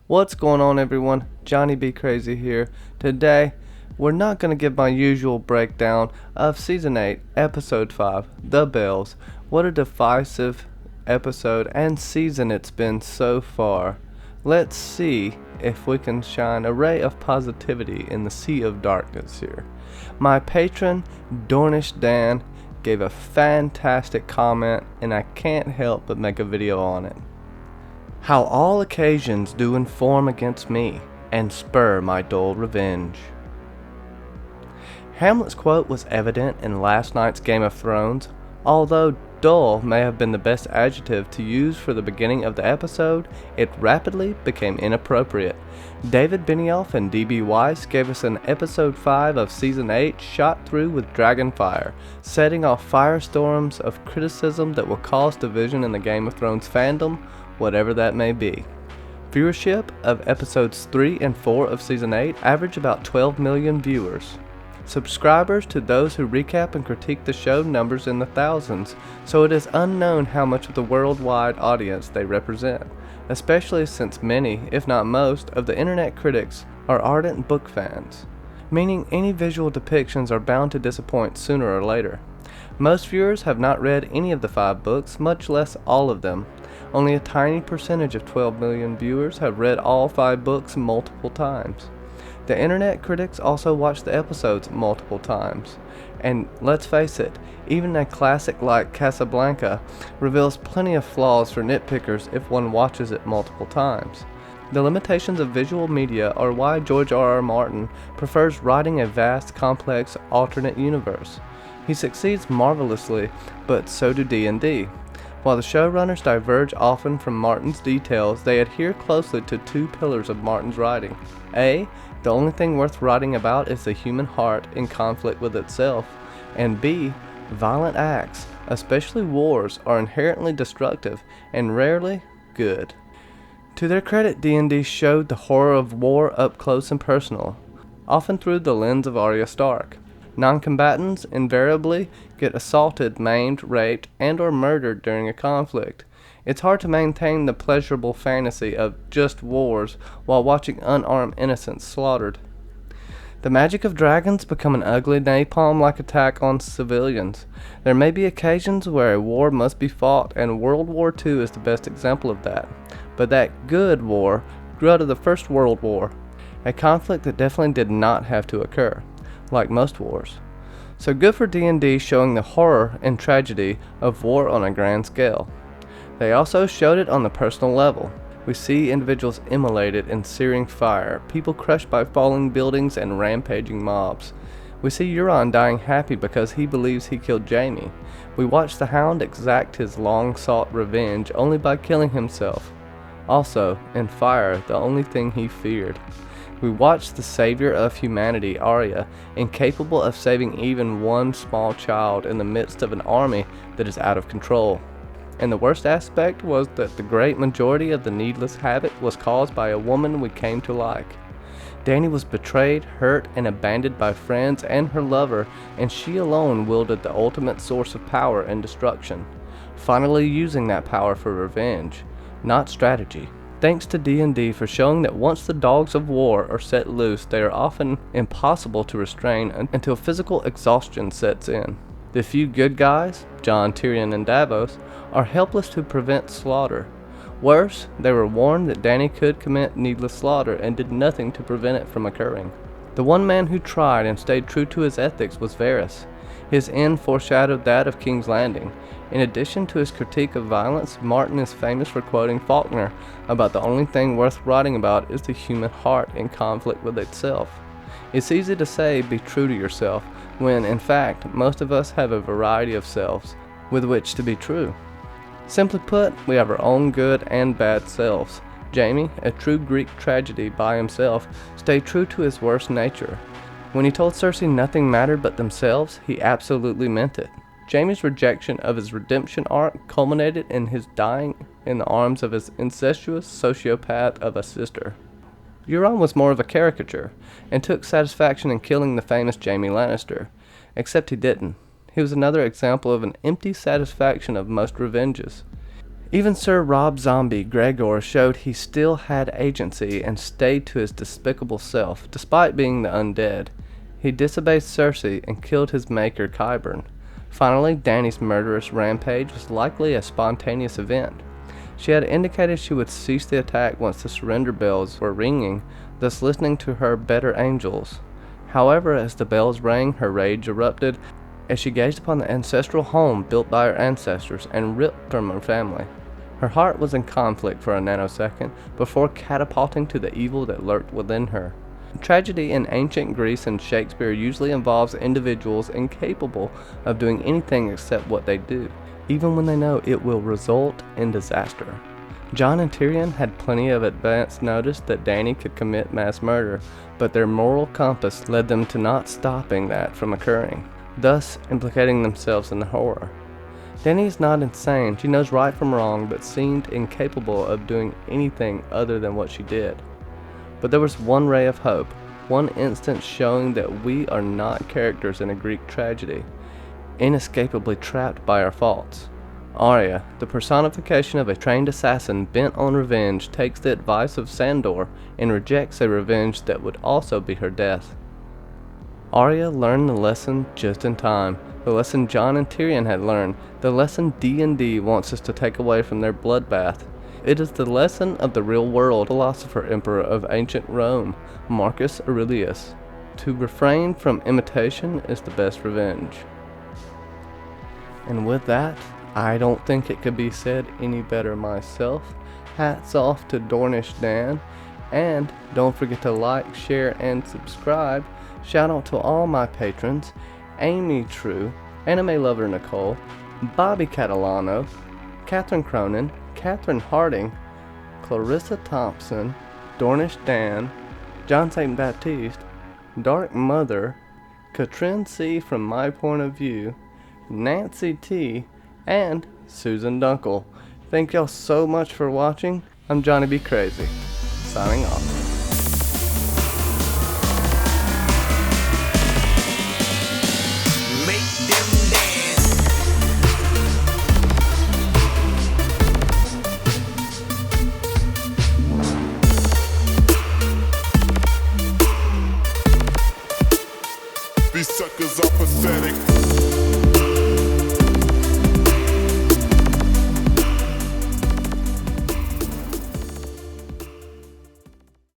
What's going on, everyone? Johnny B. Crazy here. Today, we're not going to give my usual breakdown of Season 8, Episode 5, The Bells. What a divisive episode and season it's been so far. Let's see if we can shine a ray of positivity in the sea of darkness here. My patron, Dornish Dan, gave a fantastic comment, and I can't help but make a video on it. How all occasions do inform against me, and spur my dull revenge. Hamlet's quote was evident in last night's Game of Thrones. Although dull may have been the best adjective to use for the beginning of the episode, it rapidly became inappropriate. David Benioff and D.B. Weiss gave us an episode 5 of season 8 shot through with dragon fire, setting off firestorms of criticism that will cause division in the Game of Thrones fandom, whatever that may be. Viewership of episodes 3 and 4 of season 8 average about 12 million viewers. Subscribers to those who recap and critique the show numbers in the thousands, so it is unknown how much of the worldwide audience they represent, especially since many, if not most, of the internet critics are ardent book fans, meaning any visual depictions are bound to disappoint sooner or later. Most viewers have not read any of the 5 books, much less all of them. Only a tiny percentage of 12 million viewers have read all 5 books multiple times. The internet critics also watch the episodes multiple times. And let's face it, even a classic like Casablanca reveals plenty of flaws for nitpickers if one watches it multiple times. The limitations of visual media are why George R.R. Martin prefers writing a vast, complex, alternate universe. He succeeds marvelously, but so do D&D. While the showrunners diverge often from Martin's details, they adhere closely to 2 pillars of Martin's writing. A. The only thing worth writing about is the human heart in conflict with itself. And B. Violent acts, especially wars, are inherently destructive and rarely good. To their credit, D&D showed the horror of war up close and personal, often through the lens of Arya Stark. Non-combatants invariably get assaulted, maimed, raped, and or murdered during a conflict. It's hard to maintain the pleasurable fantasy of just wars while watching unarmed innocents slaughtered. The magic of dragons become an ugly napalm-like attack on civilians. There may be occasions where a war must be fought, and World War II is the best example of that. But that good war grew out of the First World War, a conflict that definitely did not have to occur, like most wars. So good for D&D showing the horror and tragedy of war on a grand scale. They also showed it on the personal level. We see individuals immolated in searing fire, people crushed by falling buildings and rampaging mobs. We see Euron dying happy because he believes he killed Jaime. We watch the Hound exact his long-sought revenge only by killing himself. Also, in fire, the only thing he feared. We watch the savior of humanity, Arya, incapable of saving even one small child in the midst of an army that is out of control. And the worst aspect was that the great majority of the needless havoc was caused by a woman we came to like. Dany was betrayed, hurt, and abandoned by friends and her lover, and she alone wielded the ultimate source of power and destruction, finally using that power for revenge, not strategy. Thanks to D&D for showing that once the dogs of war are set loose, they are often impossible to restrain until physical exhaustion sets in. The few good guys, Jon, Tyrion, and Davos, are helpless to prevent slaughter. Worse, they were warned that Dany could commit needless slaughter and did nothing to prevent it from occurring. The one man who tried and stayed true to his ethics was Varys. His end foreshadowed that of King's Landing. In addition to his critique of violence, Martin is famous for quoting Faulkner about the only thing worth writing about is the human heart in conflict with itself. It's easy to say be true to yourself, when in fact most of us have a variety of selves with which to be true. Simply put, we have our own good and bad selves. Jaime, a true Greek tragedy by himself, stayed true to his worst nature. When he told Cersei nothing mattered but themselves, he absolutely meant it. Jaime's rejection of his redemption arc culminated in his dying in the arms of his incestuous sociopath of a sister. Euron was more of a caricature, and took satisfaction in killing the famous Jaime Lannister, except he didn't. He was another example of an empty satisfaction of most revenges. Even Sir Rob Zombie Gregor showed he still had agency and stayed to his despicable self, despite being the undead. He disobeyed Cersei and killed his maker Qyburn. Finally, Dany's murderous rampage was likely a spontaneous event. She had indicated she would cease the attack once the surrender bells were ringing, thus listening to her better angels. However, as the bells rang, her rage erupted as she gazed upon the ancestral home built by her ancestors and ripped from her family. Her heart was in conflict for a nanosecond before catapulting to the evil that lurked within her. Tragedy in ancient Greece and Shakespeare usually involves individuals incapable of doing anything except what they do, even when they know it will result in disaster. Jon and Tyrion had plenty of advance notice that Dany could commit mass murder, but their moral compass led them to not stopping that from occurring, thus implicating themselves in the horror. Dany is not insane, she knows right from wrong, but seemed incapable of doing anything other than what she did. But there was one ray of hope, one instance showing that we are not characters in a Greek tragedy, inescapably trapped by our faults. Arya, the personification of a trained assassin bent on revenge, takes the advice of Sandor and rejects a revenge that would also be her death. Arya learned the lesson just in time, the lesson Jon and Tyrion had learned, the lesson D&D wants us to take away from their bloodbath. It is the lesson of the real-world philosopher emperor of ancient Rome, Marcus Aurelius. To refrain from imitation is the best revenge. And with that, I don't think it could be said any better myself. Hats off to Dornish Dan, and don't forget to like, share, and subscribe. Shout out to all my patrons: Amy True, Anime Lover Nicole, Bobby Catalano, Catherine Cronin, Catherine Harding, Clarissa Thompson, Dornish Dan, John St. Baptiste, Dark Mother, Katrin C. from My Point of View, Nancy T., and Susan Dunkel. Thank y'all so much for watching. I'm Johnny B. Crazy, signing off.